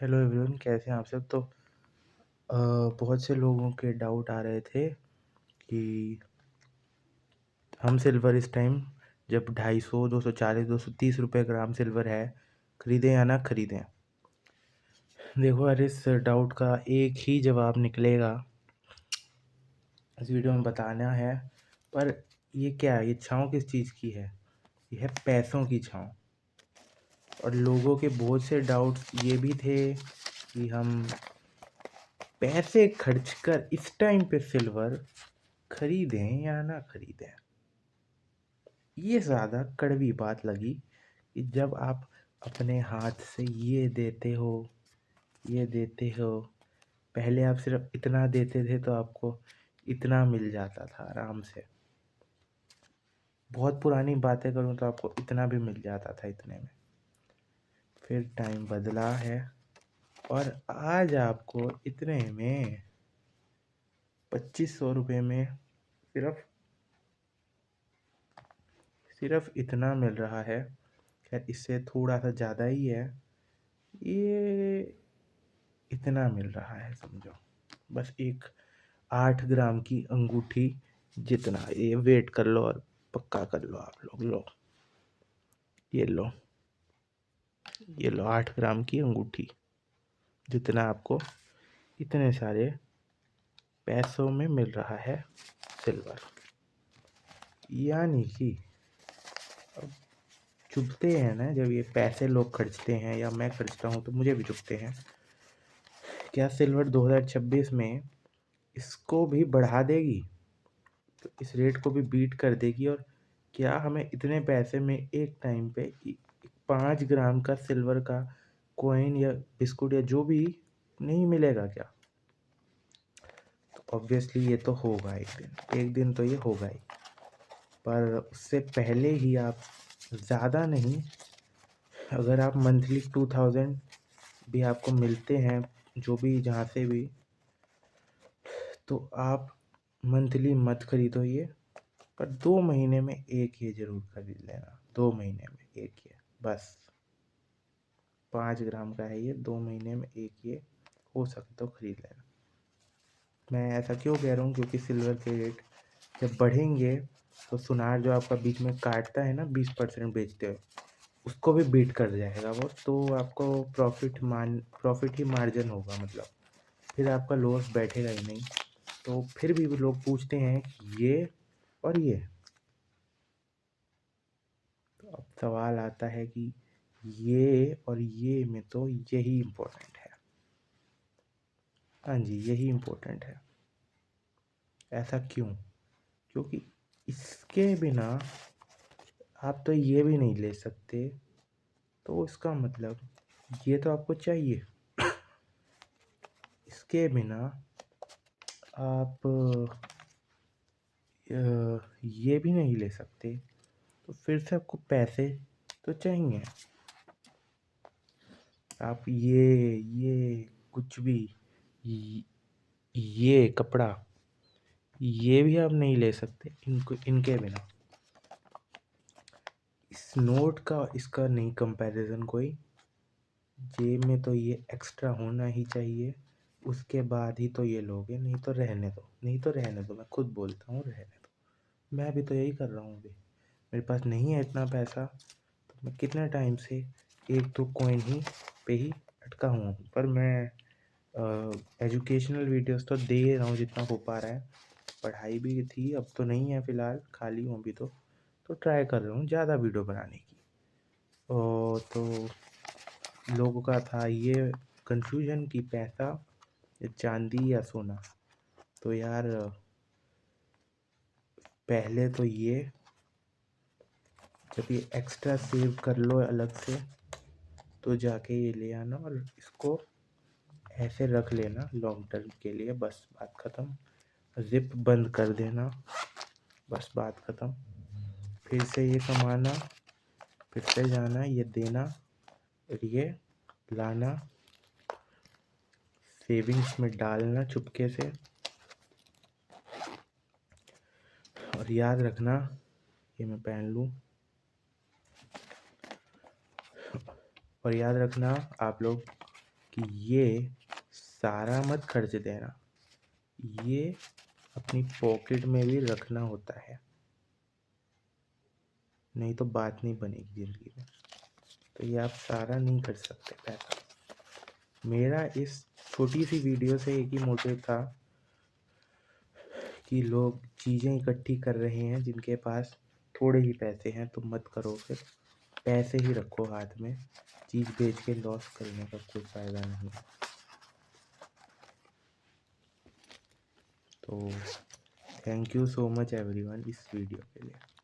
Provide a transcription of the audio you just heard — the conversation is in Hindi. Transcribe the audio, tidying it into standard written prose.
हेलो एवरीवन, कैसे हैं आप सब। तो बहुत से लोगों के डाउट आ रहे थे कि हम सिल्वर इस टाइम जब 250, 240, 230 रुपये ग्राम सिल्वर है, ख़रीदें या ना ख़रीदें। देखो यार, इस डाउट का एक ही जवाब निकलेगा, इस वीडियो में बताना है। पर ये क्या है, ये छाँव किस चीज़ की है? ये है पैसों की छाँव। और लोगों के बहुत से डाउट्स ये भी थे कि हम पैसे खर्च कर इस टाइम पे सिल्वर खरीदें या ना खरीदें। ये ज़्यादा कड़वी बात लगी कि जब आप अपने हाथ से ये देते हो, ये देते हो। पहले आप सिर्फ इतना देते थे तो आपको इतना मिल जाता था आराम से। बहुत पुरानी बातें करूँ तो आपको इतना भी मिल जाता था इतने में। फिर टाइम बदला है और आज आपको इतने में 2500 रुपये में सिर्फ इतना मिल रहा है। खैर, इससे थोड़ा सा ज़्यादा ही है। ये इतना मिल रहा है, समझो। बस एक 8 ग्राम की अंगूठी जितना। ये वेट कर लो और पक्का कर लो आप लोग। लो, ये लो, ये लो 8 ग्राम की अंगूठी जितना आपको इतने सारे पैसों में मिल रहा है सिल्वर। यानी कि अब चुभते हैं ना, जब ये पैसे लोग खर्चते हैं या मैं खर्चता हूँ तो मुझे भी चुभते हैं। क्या सिल्वर 2026 में इसको भी बढ़ा देगी? तो इस रेट को भी बीट कर देगी? और क्या हमें इतने पैसे में एक टाइम पे 5 ग्राम का सिल्वर का कॉइन या बिस्कुट या जो भी नहीं मिलेगा क्या? तो ऑब्वियसली ये तो होगा, एक दिन तो ये होगा ही। पर उससे पहले ही आप ज़्यादा नहीं, अगर आप मंथली 2000 भी आपको मिलते हैं जो भी जहाँ से भी, तो आप मंथली मत खरीदो ये। पर 2 महीने में एक ये ज़रूर खरीद लेना। 2 महीने में एक ये, बस 5 ग्राम का है ये। 2 महीने में एक ये हो सके तो खरीद लेना। मैं ऐसा क्यों कह रहा हूँ, क्योंकि सिल्वर के रेट जब बढ़ेंगे तो सुनार जो आपका बीच में काटता है ना 20% बेचते हो, उसको भी बीट कर जाएगा वो। तो आपको प्रॉफिट ही मार्जिन होगा, मतलब फिर आपका लॉस बैठेगा ही नहीं। तो फिर भी लोग पूछते हैं कि ये और ये। तो अब सवाल आता है कि ये और ये में तो यही इम्पोर्टेंट है। हाँ जी, यही इम्पोर्टेंट है। ऐसा क्यों? क्योंकि इसके बिना आप तो ये भी नहीं ले सकते। तो इसका मतलब ये तो आपको चाहिए। इसके बिना आप ये भी नहीं ले सकते। तो फिर से आपको पैसे तो चाहिए। आप ये कुछ भी, ये कपड़ा, ये भी आप नहीं ले सकते इनके बिना। इस नोट का इसका नहीं कंपैरिजन कोई। जेब में तो ये एक्स्ट्रा होना ही चाहिए, उसके बाद ही तो ये लोगे। नहीं तो रहने दो, नहीं तो रहने दो। मैं खुद बोलता हूँ, रहने दो। मैं भी तो यही कर रहा हूँ अभी। मेरे पास नहीं है इतना पैसा, तो मैं कितने टाइम से एक दो कॉइन ही पे ही अटका हुआ हूँ। पर मैं एजुकेशनल वीडियोस तो दे रहा हूँ जितना हो पा रहा है। पढ़ाई भी थी, अब तो नहीं है फ़िलहाल, खाली हूँ अभी तो ट्राई कर रहा हूँ ज़्यादा वीडियो बनाने की। तो लोगों का था ये कन्फ्यूजन कि पैसा या चांदी या सोना। तो यार, पहले तो ये जब ये एक्स्ट्रा सेव कर लो अलग से, तो जाके ये ले आना और इसको ऐसे रख लेना लॉन्ग टर्म के लिए। बस बात ख़त्म। ज़िप बंद कर देना, बस बात ख़त्म। फिर से ये कमाना, फिर से जाना, ये देना और ये लाना, सेविंग्स में डालना चुपके से। और याद रखना, ये मैं पहन लूँ। और याद रखना आप लोग कि ये सारा मत खर्च देना, ये अपनी पॉकेट में भी रखना होता है, नहीं तो बात नहीं बनेगी ज़िंदगी में। तो ये आप सारा नहीं कर सकते पैसा। मेरा इस छोटी सी वीडियो से एक ही मोटिव था कि लोग चीज़ें इकट्ठी कर रहे हैं जिनके पास थोड़े ही पैसे हैं, तो मत करो, फिर पैसे ही रखो हाथ में, चीज़ बेच के लॉस करने का कोई फ़ायदा नहीं है। तो thank you so much everyone इस वीडियो के लिए।